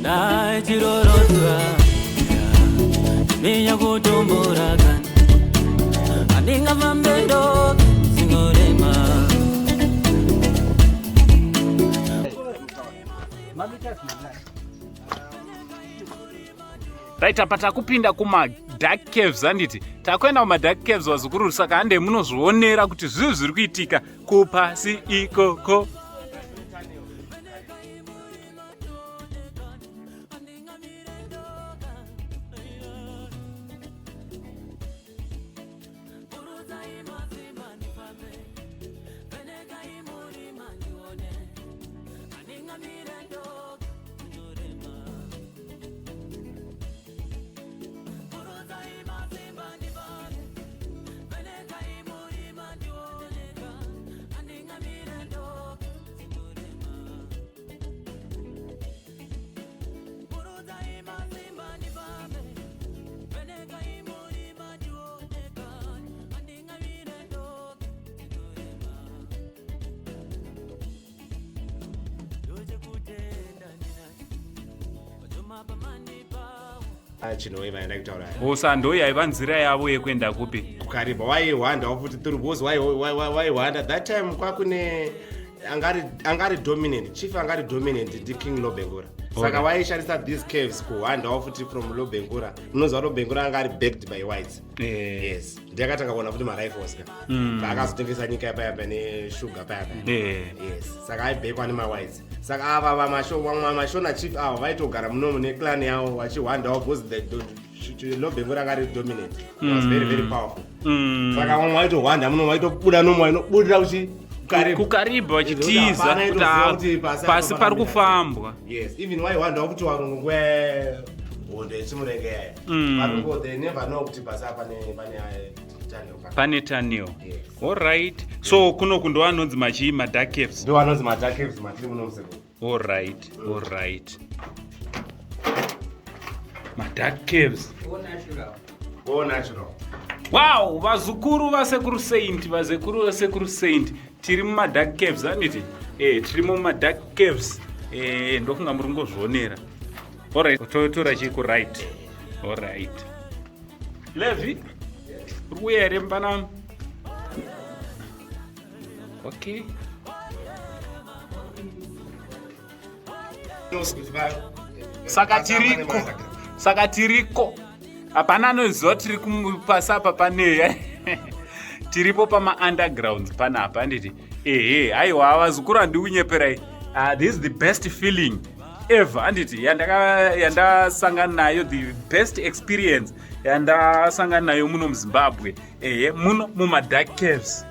Dai chirorodzwa Minya kutombora kan Aninga mambendo Singorema Right, apa takupinda kuma dark caves anditi takwenda kuma dark caves wazukuru saka hande munozvionera kuti zvinhu zviri kuitika kupasi ikoko. Chinhoyi vaenda kutaura Osando yaiva nzira yavo yekuenda kupi kukaribha waihwanda futi tiri because waihwanda that time kwakune angari dominant chief angari dominant ndiking Lobengura saka waishandisa these caves kuhwandawo futi from Lobengura unonzwa Lobengura anga ari backed by whites. Yes ndakatanga kuona futi marifles vaakazotengesa nyika yapayapa neshuga payapa. Yes saka aibhekwa nemawhites saka ava mashona chief avo vaitogara munomu neclan yavo vachihwandawo because Lobengura anga ari dominant was very very powerful. Saka vamwe vaitohwanda munomu vaitobuda nomu vainobudirira uchi kukaribha vachitiza kuti pasi pari kufambwa. Yes even waihwandawo kuti varungu kwehondo yechimurenge yaya varungu they never know kuti pasi apa pane tunnel. Alright, so kuno kundova anonzi machii madark caves ndo anonzi madark caves matiri muno museko. Alright madark caves all natural. Wow, vazukuru vasekuru saint tiri mumadark caves anditi tiri mumadark caves ndofunga muri ngozvionera. Alright, totora chiri kuright. Alright, Levi uri kuya here mbanam? Okay, saka tiriko hapana anoziva tiri pasi apa paneya tiripo pama-undergrounds panapa anditi aiwa vazukuru handikunyeperai. This is the best feeling ever anditi yandasangana nayo, the best experience yandasangana nayo muno muZimbabwe muno mumadark caves.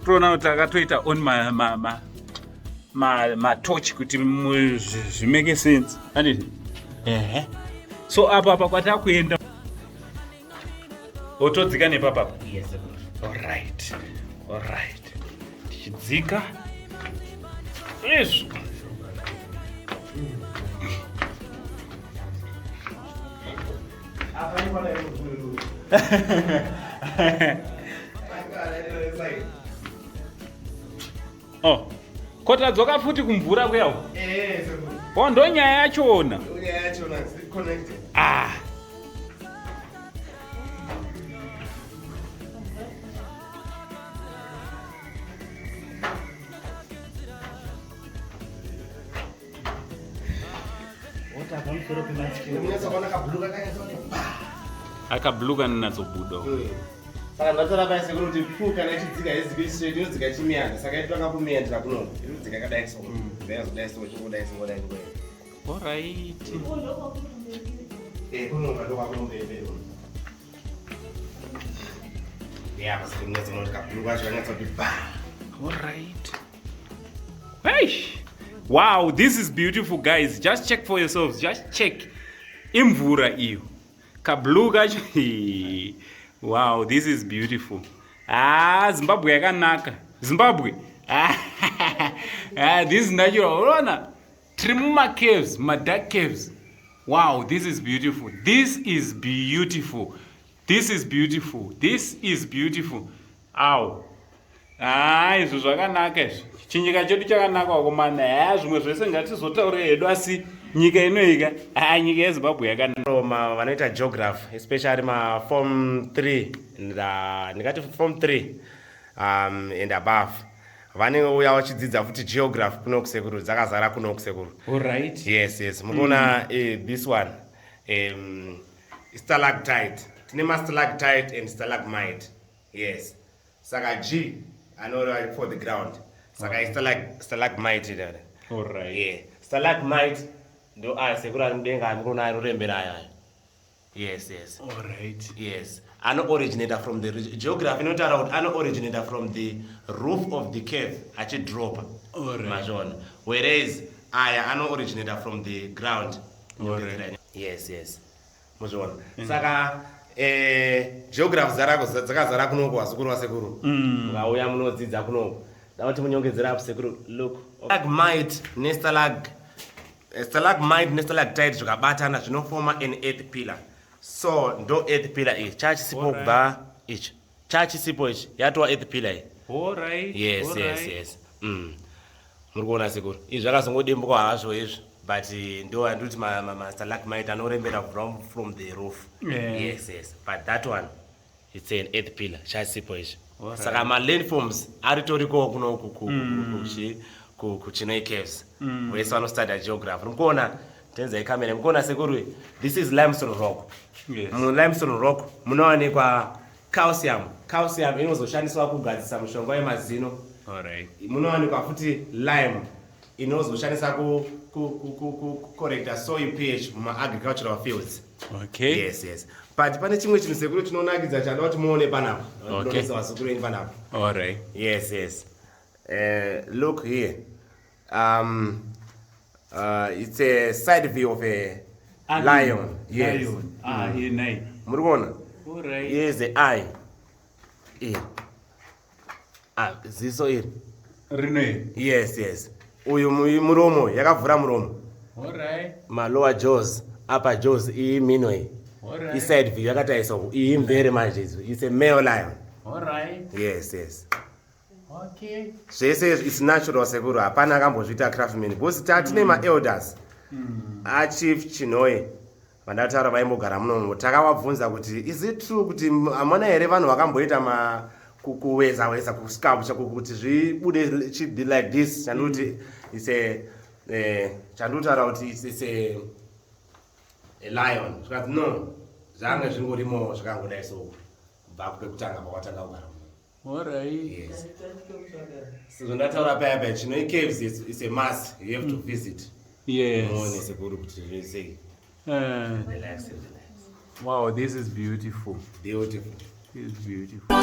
Toona kuti akatoita on matorch kuti zvimeke sense anditi. So apa kwatakuenda otodzika nepapapa. Yes. Alright tichidzika izvo kotadzoka futi kumvura kuyavo ndonyaya yachona. Akabluka ninatsobuda. Saka ndatora paise kuti pfu kana ichidzika heziki straight inodzika chimiyanda saka itanga kumiyandira kuno inodzika kadai so zvinodai so chingodai so ngodai ngoe. Alright. Kuno kadoka kunombebe. Yeah, basi mnyazo ndo kabluka zvanyatsa kuti ba. Alright. Hey! Wow, this is beautiful, guys. Just check for yourselves. Just check. Imvura iyo. Kabluka. Wow, this is beautiful. Zimbabwe yakanaka. Zimbabwe. This is natural. Unaona? Trimuma caves, madark caves. Wow, this is beautiful. This is beautiful. This is beautiful. This is beautiful. Ow. Izvo zvakanaka izvi. Chinyika chedu chakanaka wakomana. Zvimwe zvese ngatizotaure hedu asi nyika inoika nyika yezimbabwe yakanaka vanoita geography especially maform 3 ndingati form 3 and above vanouya vachidzidza futi geography kuno kusekuru dzakazara kuno kusekuru. Alright. Yes mukuona this one stalactite tine mastalactite and stalagmite. Yes saka G anoreva for the ground saka stalagmite. Alright. Yeah stalagmite ndo sekuru ari mudenga mukuona anorembera aya. Yes Alright. yes ano-originator from the geography inotaura kuti ano-originator from the roof of the cave achidropa mazvona, whereas aya ano-originator from the ground. Yes muzvona. Saka geography dzakazara kunoko hazukuru vasekuru mukauya munodzidza kunoko dakuti munyongedzera apo sekuru. Look stalagmite nestalactite zvikabatana zvinofoma an earth pillar. So ndo earth pillar iyi chachisipo kubva ichi chachisipo ichi yatova earth pillar iyi. Alright. Yes muri kuona sekuru izvi zvakazongodembuka hazvo izvi but ndo anditi mastalagmite anorembera from the roof. Yes but that one it's an earth pillar chachisipo ichi. Saka malandforms aritoriko kunoku kuChinhoyi Caves wese vanostudy geography. Mukuona tenzai kamera mukuona sekuru this is limestone rock. Limestone rock munowanikwa calcium inozoshandiswa kugadzisa mushonga wemazino. Munowanikwa futi lime inozoshandisa kucorrecta soil pH muma-agricultural fields. Yes but pane chimwe chinhu sekuru chinonakidza chada kuti muone panapa ndonesa vasukuru eni panapa. Yes look here it's a side view of a lion. Yes muri kuona. Yes the eye ziso iri rinoe. Yes uyu muromo yakavhura muromo. Malower jaws upper jaws iyi mhino iyi. Side view yakataisa iyi mvere manje it's a male lion. Yes zvese it's natural sekuru hapana akambozviita craftsman because tatine maelders achief Chinhoyi vandataura vaimbogara munomo takavabvunza kuti is it true kuti hamana here vanhu vakamboita kuweza kusculpture kuti zvibude like this chanduti chandotaura kuti it's a lion zvikati no zvange zvingorimo zvakangodai so kubva kwekutanga kwakatanga kugara. Yes so ndataura paya Chinhoyi Caves is a must you have to visit. Muone sekuru kuti zvese. Relax. Wow, this is beautiful. Beautiful. This is beautiful.